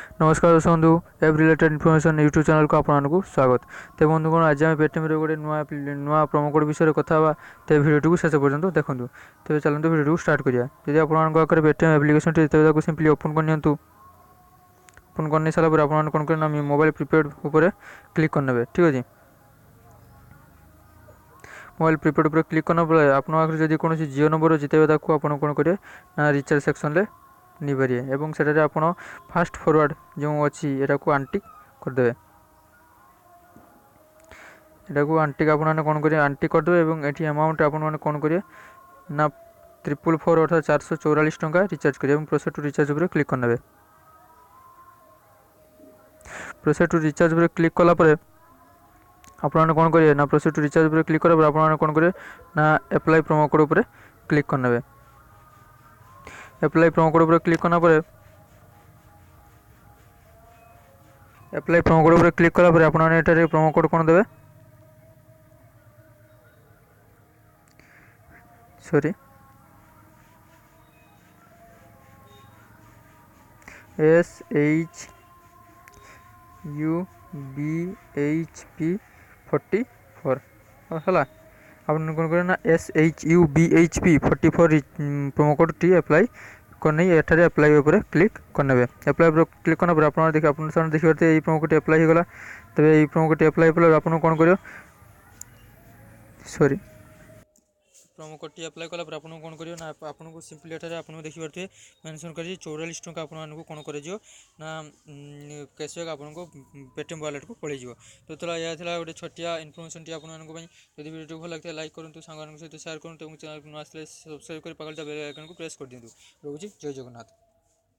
नमस्कार दोस्त बंधु app related information YouTube channel को आपको स्वागत। तो बंधुगण आज आम पेटीएम गोटे नुआ प्रोमो कोड विषय कथा तो भिडियो को शेष पर्यटन देखूँ। तेज चलते भिडियो को स्टार्ट करिया। जब आपंकर पेटीएम एप्लिकेशन तेज सिंपली ओपन करनी ओपन कर सारापर आप कौन करना मोबाइल प्रिपेड उपर क्लिक करने। ठीक अच्छे मोबाइल प्रिपेड उपर क्लिक करना आपड़ी कौन जियो नंबर अच्छी तेज आप कौन करेंगे ना रिचार्ज सेक्शन में नहीं पारे और से आप फास्ट फरवर्ड जो अच्छी यहाँ को आंटिक करदे। यहाँ को आंटिक आप कौन करेंगे आंटिक करदे और ये अमाउंट आप कौन करेंगे ना 444 अर्थात 444 टंका रिचार्ज करेंगे। प्रोसेस टू रिचार्ज उपर क्लिक करने। प्रोसेस टू रिचार्ज उपर क्लिक कलापर आप कौन करेंगे ना प्रोसेस टू रिचार्ज उपर क्लिक करापर आप कौन करेंगे ना एप्लाई प्रोमो कोड उपर क्लिक करने। एप्लाई प्रोमो कोड उपर क्लिक करना एप्लाई प्रोमो कोड उपर क्लिक कलापर आप प्रोमो कोड कौन देवे सॉरी SHUBHP44 है आप कौन करें ना SHUBHP44 promo code T apply करने एठारे अप्लाई उपर क्लिक करने। अप्लाई उपर क्लिक करना आप देखिए देखिए प्रोमो कोड अप्लाई होगा। तेज ये प्रोमो कोड अप्लाई कले आप कौन कर sorry promo code T apply कला आप कौन करेंगे ना आपको सिंपली एठारे आप देखिए मेंशन कर 44 टंका आपको कौन कर ना कैशबैक आपको पेटीएम वॉलेट को पड़े। तो चलो यह था गोटे छोटिया इनफर्मेशन टी आपको जब वीडियो भल लगे लाइक करूँ सांग सहित शेयर करूँ और चैनल को न आसले सब्सक्राइब कर पाखा बेल आइकन को प्रेस कर दिखाँ। रोचे जय जगन्नाथ।